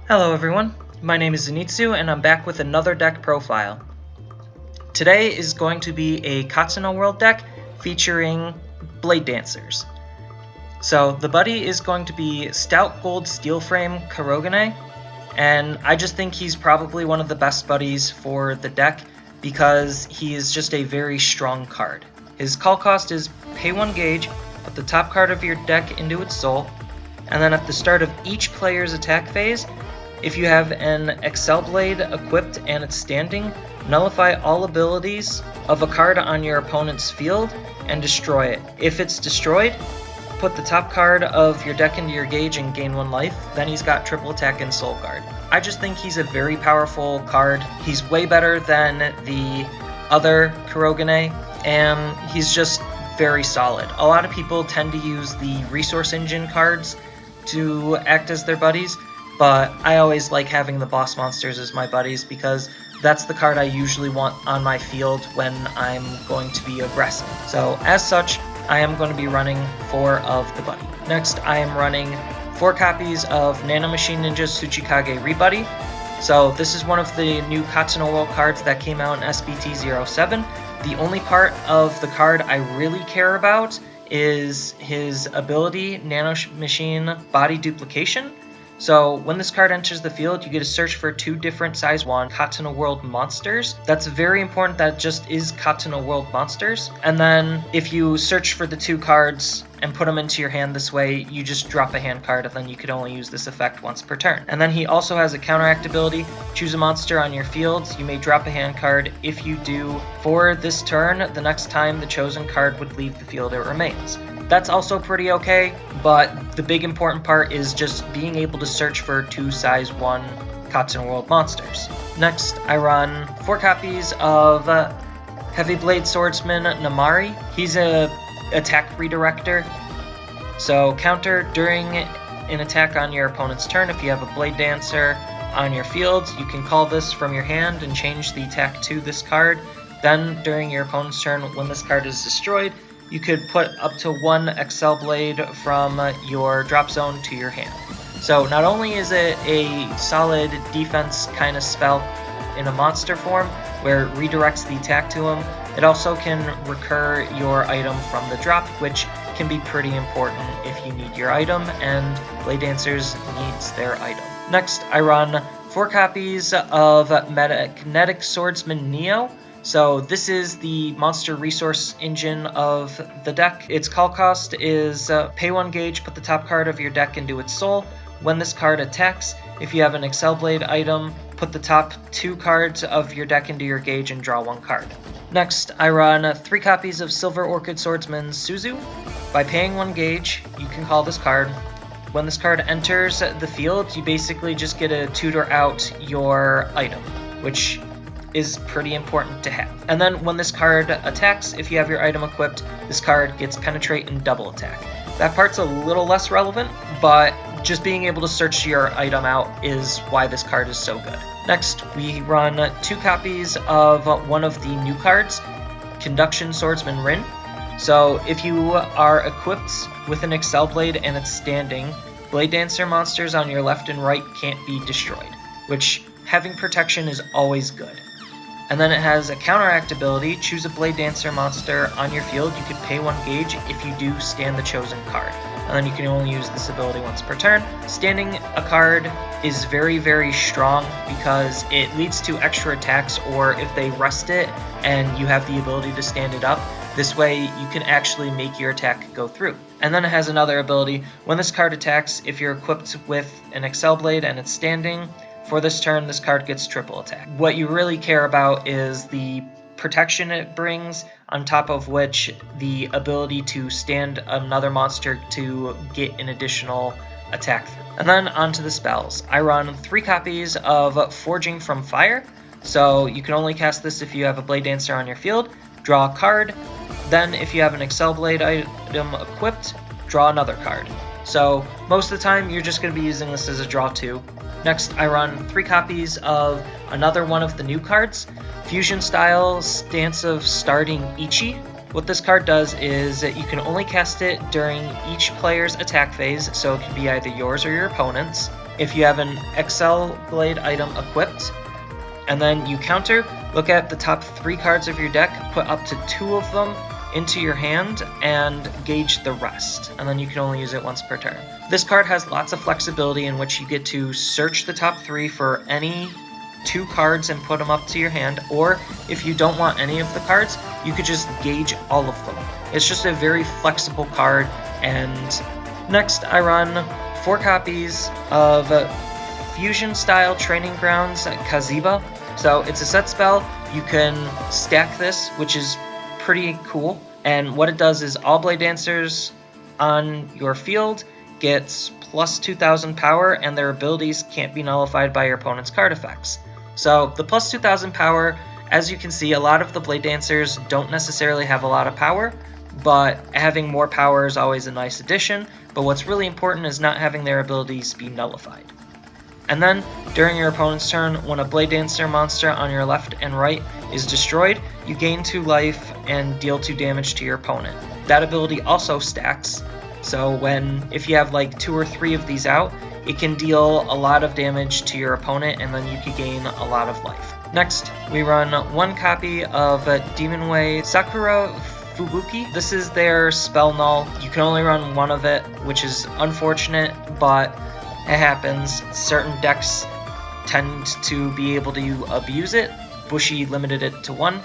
Hello everyone, my name is Zenitsu and I'm back with another deck profile. Today is going to be a Katana World deck featuring Bladedancers. So the buddy is going to be Stout Gold Steelframe KUROGANE, and I just think he's probably one of the best buddies for the deck because he is just a very strong card. His call cost is pay 1 gauge, put the top card of your deck into its soul, and then at the start of each player's attack phase, if you have an Excelblade equipped and it's standing, nullify all abilities of a card on your opponent's field and destroy it. If it's destroyed, put the top card of your deck into your gauge and gain 1 life, then he's got triple attack and soul guard. I just think he's a very powerful card. He's way better than the other KUROGANE, and he's just very solid. A lot of people tend to use the resource engine cards to act as their buddies, but I always like having the boss monsters as my buddies because that's the card I usually want on my field when I'm going to be aggressive. So as such, I am going to be running 4 of the buddy. Next, I am running 4 copies of Nanomachine Ninja's Tsukikage Rebuddy. So this is one of the new Katana World cards that came out in S-BT07. The only part of the card I really care about is his ability, Nanomachine Body Duplication. So when this card enters the field, you get to search for 2 different size 1 Katana World monsters. That's very important that it just is Katana World monsters. And then if you search for the 2 cards and put them into your hand this way, you just drop a hand card and then you can only use this effect once per turn. And then he also has a counteract ability. Choose a monster on your field. You may drop a hand card. If you do, for this turn, the next time the chosen card would leave the field, it remains. That's also pretty okay, but the big important part is just being able to search for 2 size 1 Katana World monsters. Next, I run 4 copies of Heavyblade Swordsman NAMARI. He's a attack redirector. So counter during an attack on your opponent's turn. If you have a Bladedancer on your field, you can call this from your hand and change the attack to this card. Then during your opponent's turn, when this card is destroyed, you could put up to 1 Excelblade from your drop zone to your hand. So not only is it a solid defense kind of spell in a monster form where it redirects the attack to him, it also can recur your item from the drop, which can be pretty important if you need your item, and Bladedancers needs their item. Next, I run 4 copies of Magnetic Swordsman Neo. So this is the monster resource engine of the deck. Its call cost is pay 1 gauge, put the top card of your deck into its soul. When this card attacks, if you have an Excelblade item, put the top 2 cards of your deck into your gauge and draw 1 card. Next, I run 3 copies of Silver Orchid Swordsman SUZU. By paying 1 gauge, you can call this card. When this card enters the field, you basically just get to tutor out your item, which is pretty important to have. And then when this card attacks, if you have your item equipped, this card gets penetrate and double attack. That part's a little less relevant, but just being able to search your item out is why this card is so good. Next, we run 2 copies of one of the new cards, Conduction Swordsman Rin. So if you are equipped with an Excelblade and it's standing, Bladedancer monsters on your left and right can't be destroyed, which having protection is always good. And then it has a counteract ability. Choose a Bladedancer monster on your field. You could pay 1 gauge if you do stand the chosen card. And then you can only use this ability once per turn. Standing a card is very, very strong because it leads to extra attacks, or if they rest it and you have the ability to stand it up, this way you can actually make your attack go through. And then it has another ability. When this card attacks, if you're equipped with an Excelblade and it's standing, for this turn, this card gets triple attack. What you really care about is the protection it brings, on top of which the ability to stand another monster to get an additional attack through. And then onto the spells. I run 3 copies of Forging from Fire. So you can only cast this if you have a Bladedancer on your field. Draw a card. Then if you have an Excelblade item equipped, draw another card. So most of the time, you're just going to be using this as a draw 2. Next, I run 3 copies of another one of the new cards, Fusion Style Stance of Starting Ichi. What this card does is that you can only cast it during each player's attack phase, so it can be either yours or your opponent's. if you have an Excelblade item equipped, and then you counter, look at the top 3 cards of your deck, put up to 2 of them into your hand, and gauge the rest, and then you can only use it once per turn. This card has lots of flexibility in which you get to search the top 3 for any 2 cards and put them up to your hand, or if you don't want any of the cards, you could just gauge all of them. It's just a very flexible card. And next I run 4 copies of Fusion Style Training Grounds KAZIBA. So it's a set spell. You can stack this, which is pretty cool, and what it does is all Bladedancers on your field gets plus 2000 power, and their abilities can't be nullified by your opponent's card effects. So the plus 2000 power, as you can see, a lot of the Bladedancers don't necessarily have a lot of power, but having more power is always a nice addition. But what's really important is not having their abilities be nullified. And then, during your opponent's turn, when a Bladedancer monster on your left and right is destroyed, you gain 2 life and deal 2 damage to your opponent. That ability also stacks, so if you have like 2 or 3 of these out, it can deal a lot of damage to your opponent, and then you can gain a lot of life. Next, we run 1 copy of Demon Way Sakurafubuki. This is their spell null. You can only run 1 of it, which is unfortunate, but it happens. Certain decks tend to be able to abuse it. Bushi limited it to 1,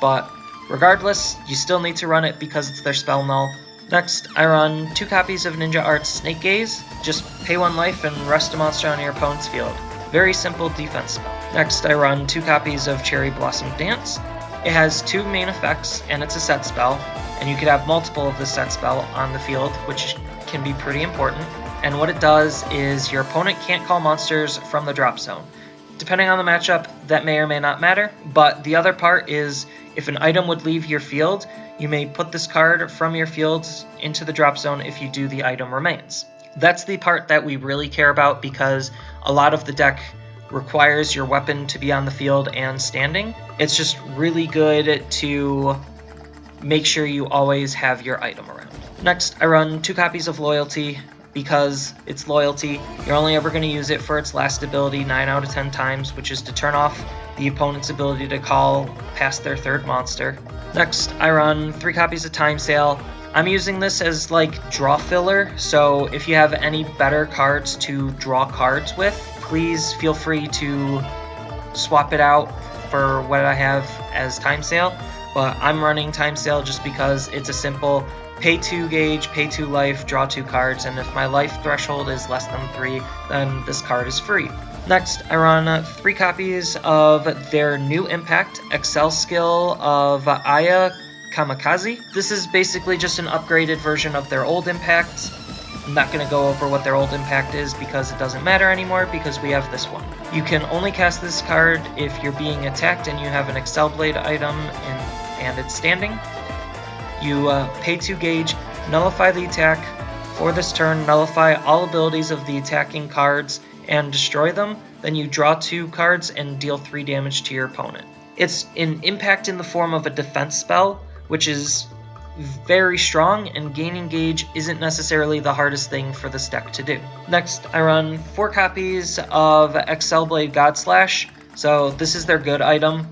but regardless, you still need to run it because it's their spell null. Next, I run 2 copies of Ninja Art's Snake Gaze. Just pay 1 life and rest a monster on your opponent's field. Very simple defense spell. Next, I run 2 copies of Cherry Blossom Dance. It has 2 main effects, and it's a set spell, and you could have multiple of the set spell on the field, which can be pretty important. And what it does is your opponent can't call monsters from the drop zone. Depending on the matchup, that may or may not matter, but the other part is if an item would leave your field, you may put this card from your field into the drop zone if you do the item remains. That's the part that we really care about, because a lot of the deck requires your weapon to be on the field and standing. It's just really good to make sure you always have your item around. Next, I run 2 copies of Loyalty. Because it's loyalty, you're only ever going to use it for its last ability 9 out of 10 times, which is to turn off the opponent's ability to call past their 3rd monster. Next, I run 3 copies of Time Sale. I'm using this as like draw filler, so if you have any better cards to draw cards with, please feel free to swap it out for what I have as Time Sale. But I'm running Time Sale just because it's a simple pay 2 gauge, pay 2 life, draw 2 cards, and if my life threshold is less than 3, then this card is free. Next, I run 3 copies of their new impact, Excelskill of Iai Kamikaze. This is basically just an upgraded version of their old impact. I'm not going to go over what their old impact is because it doesn't matter anymore because we have this one. You can only cast this card if you're being attacked and you have an Excelblade item and it's standing. You pay 2 gauge, nullify the attack. For this turn, nullify all abilities of the attacking cards and destroy them. Then you draw 2 cards and deal 3 damage to your opponent. It's an impact in the form of a defense spell, which is very strong, and gaining gauge isn't necessarily the hardest thing for this deck to do. Next, I run 4 copies of Excelblade Godslash. So this is their good item.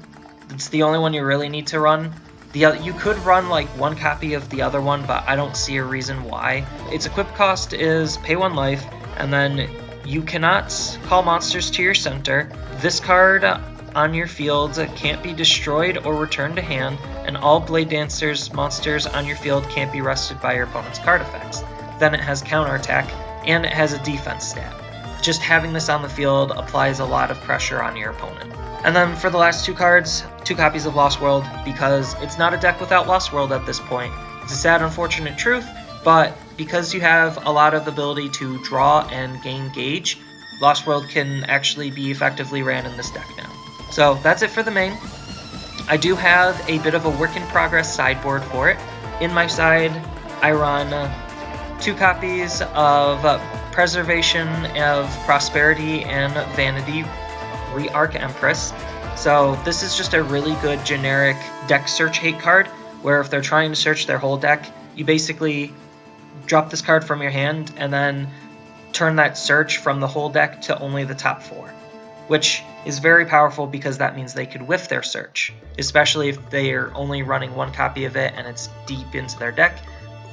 It's the only one you really need to run. You could run like 1 copy of the other one, but I don't see a reason why. Its equip cost is pay 1 life, and then you cannot call monsters to your center. This card on your field can't be destroyed or returned to hand, and all Bladedancers monsters on your field can't be rested by your opponent's card effects. Then it has counterattack, and it has a defense stat. Just having this on the field applies a lot of pressure on your opponent. And then for the last 2 cards, 2 copies of Lost World, because it's not a deck without Lost World at this point. It's a sad, unfortunate truth, but because you have a lot of ability to draw and gain gauge, Lost World can actually be effectively ran in this deck now. So that's it for the main. I do have a bit of a work in progress sideboard for it. In my side, I run 2 copies of Preservation of Prosperity and Vanity Re-Arc Empress. So this is just a really good generic deck search hate card, where if they're trying to search their whole deck, you basically drop this card from your hand and then turn that search from the whole deck to only the top 4, which is very powerful because that means they could whiff their search, especially if they are only running 1 copy of it and it's deep into their deck.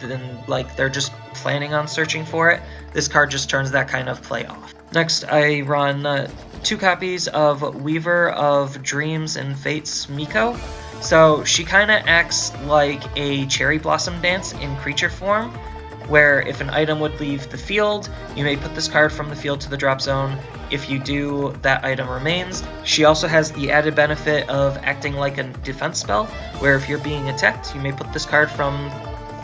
Then like they're just planning on searching for it. This card just turns that kind of play off. Next, I run 2 copies of Weaver of Dreams and Fates Miko. So she kind of acts like a Cherry Blossom Dance in creature form, where if an item would leave the field, you may put this card from the field to the drop zone. If you do, that item remains. She also has the added benefit of acting like a defense spell, where if you're being attacked, you may put this card from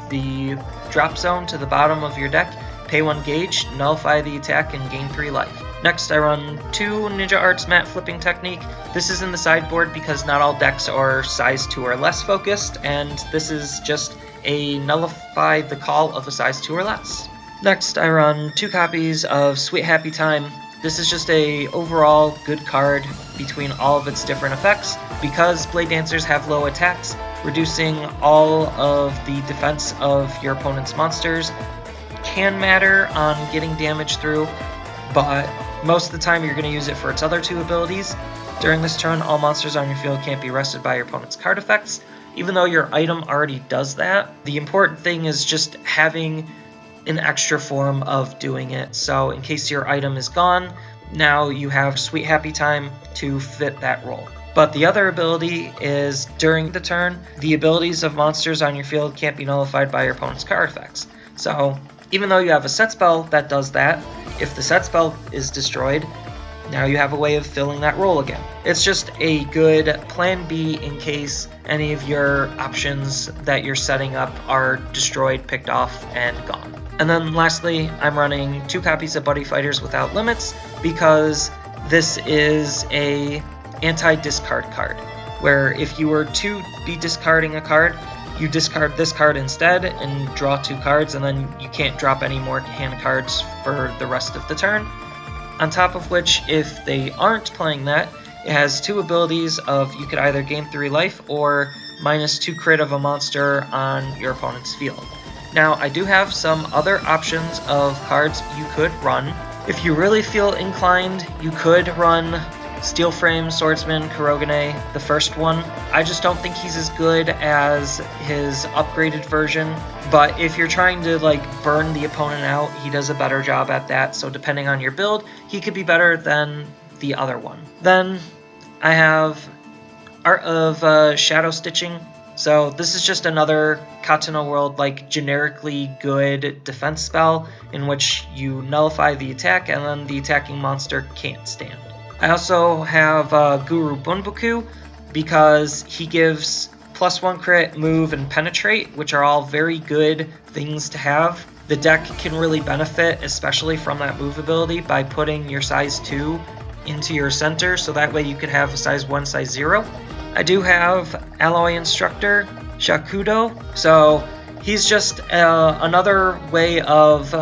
the drop zone to the bottom of your deck, pay 1 gauge, nullify the attack, and gain 3 life. Next, I run 2 Ninja Arts Mat Flipping Technique. This is in the sideboard because not all decks are size 2 or less focused, and this is just a nullify the call of a size 2 or less. Next, I run 2 copies of Sweet Happy Time. This is just a overall good card between all of its different effects. Because Bladedancers have low attacks, reducing all of the defense of your opponent's monsters can matter on getting damage through, but most of the time you're going to use it for its other 2 abilities. During this turn, all monsters on your field can't be arrested by your opponent's card effects, even though your item already does that. The important thing is just having an extra form of doing it, so in case your item is gone, now you have Sweet Happy Time to fit that role. But the other ability is, during the turn, the abilities of monsters on your field can't be nullified by your opponent's card effects. So even though you have a set spell that does that, if the set spell is destroyed, now you have a way of filling that role again. It's just a good plan B in case any of your options that you're setting up are destroyed, picked off, and gone. And then lastly, I'm running 2 copies of Buddy Fighters Without Limits because this is a anti-discard card, where if you were to be discarding a card, you discard this card instead and draw 2 cards, and then you can't drop any more hand cards for the rest of the turn. On top of which, if they aren't playing that, it has 2 abilities of you could either gain 3 life or -2 crit of a monster on your opponent's field. Now, I do have some other options of cards you could run. If you really feel inclined, you could run Steelframe, Swordsman, KUROGANE, the first one. I just don't think he's as good as his upgraded version, but if you're trying to like burn the opponent out, he does a better job at that, so depending on your build, he could be better than the other one. Then I have Art of Shadow Stitching. So this is just another Katana World like generically good defense spell in which you nullify the attack and then the attacking monster can't stand. I also have Guru Bunbuku because he gives +1 crit, move, and penetrate, which are all very good things to have. The deck can really benefit, especially from that move ability, by putting your size 2 into your center, so that way you could have a size 1, size 0. I do have Alloy Instructor, Shakudo, so he's just another way of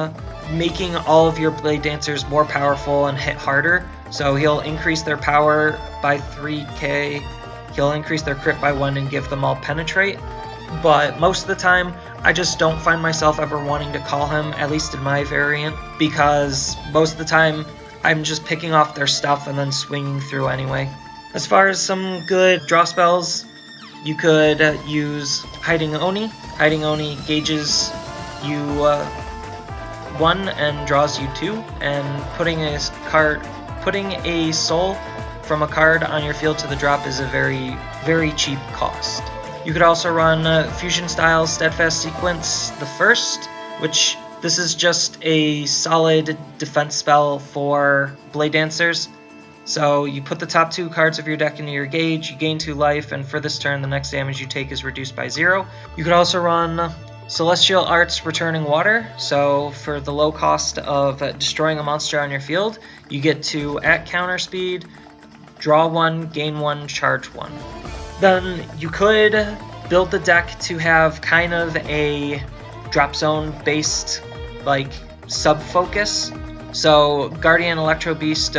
making all of your Bladedancers more powerful and hit harder. So he'll increase their power by 3k, he'll increase their crit by 1 and give them all penetrate. But most of the time, I just don't find myself ever wanting to call him, at least in my variant, because most of the time, I'm just picking off their stuff and then swinging through anyway. As far as some good draw spells, you could use Hiding Oni. Hiding Oni gauges you 1 and draws you 2, and putting a soul from a card on your field to the drop is a very, very cheap cost. You could also run Fusion Style Steadfast Sequence the first, which this is just a solid defense spell for Bladedancers. So you put the top 2 cards of your deck into your gauge, you gain 2 life, and for this turn the next damage you take is reduced by 0. You could also run Celestial Arts Returning Water, so for the low cost of destroying a monster on your field, you get to, at counter speed, draw 1, gain 1, charge 1. Then you could build the deck to have kind of a drop zone based like sub-focus. So Guardian Electro Beast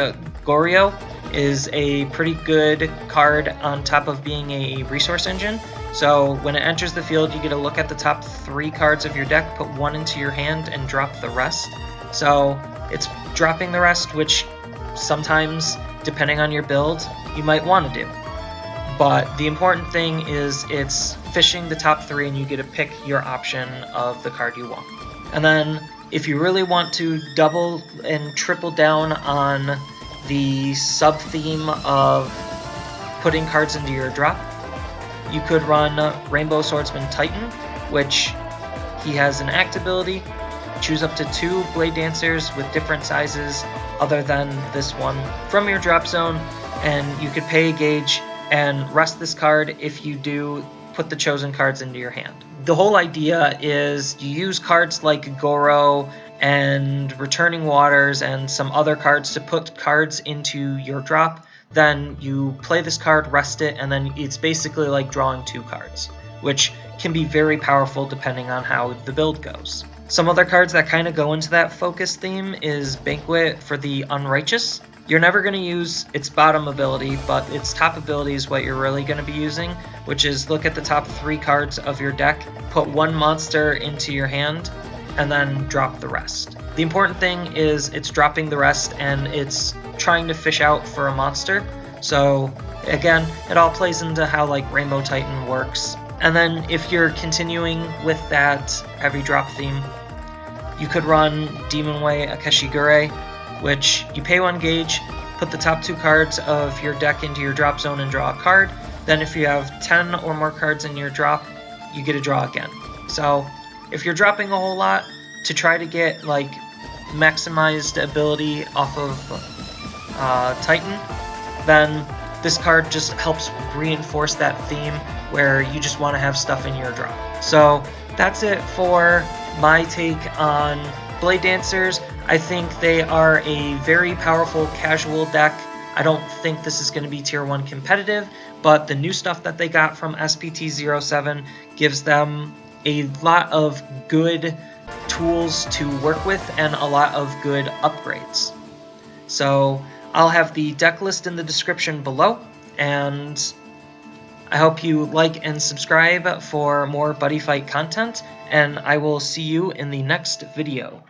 Goryo is a pretty good card on top of being a resource engine. So when it enters the field, you get to look at the top 3 cards of your deck, put 1 into your hand, and drop the rest. So it's dropping the rest, which sometimes, depending on your build, you might want to do. But the important thing is it's fishing the top 3 and you get to pick your option of the card you want. And then if you really want to double and triple down on the sub-theme of putting cards into your drop, you could run Rainbow Swordsman Titan, which he has an act ability. Choose up to 2 Bladedancers with different sizes other than this one from your drop zone, and you could pay a gauge and rest this card if you do put the chosen cards into your hand. The whole idea is you use cards like Goro and Returning Waters and some other cards to put cards into your drop. Then you play this card, rest it, and then it's basically like drawing 2 cards, which can be very powerful depending on how the build goes. Some other cards that kind of go into that focus theme is Banquet for the Unrighteous. You're never going to use its bottom ability, but its top ability is what you're really going to be using, which is look at the top 3 cards of your deck, put 1 monster into your hand, and then drop the rest. The important thing is it's dropping the rest and it's trying to fish out for a monster. So again, it all plays into how like Rainbow Titan works. And then if you're continuing with that heavy drop theme, you could run Demon Way Akashigure, which you pay 1 gauge, put the top 2 cards of your deck into your drop zone and draw a card. Then if you have 10 or more cards in your drop, you get to draw again. So if you're dropping a whole lot to try to get like maximized ability off of Titan, then this card just helps reinforce that theme where you just want to have stuff in your drop. So that's it for my take on Bladedancers. I think they are a very powerful casual deck. I don't think this is going to be tier 1 competitive, but the new stuff that they got from S-BT07 gives them a lot of good tools to work with and a lot of good upgrades. So I'll have the deck list in the description below, and I hope you like and subscribe for more Buddyfight content, and I will see you in the next video.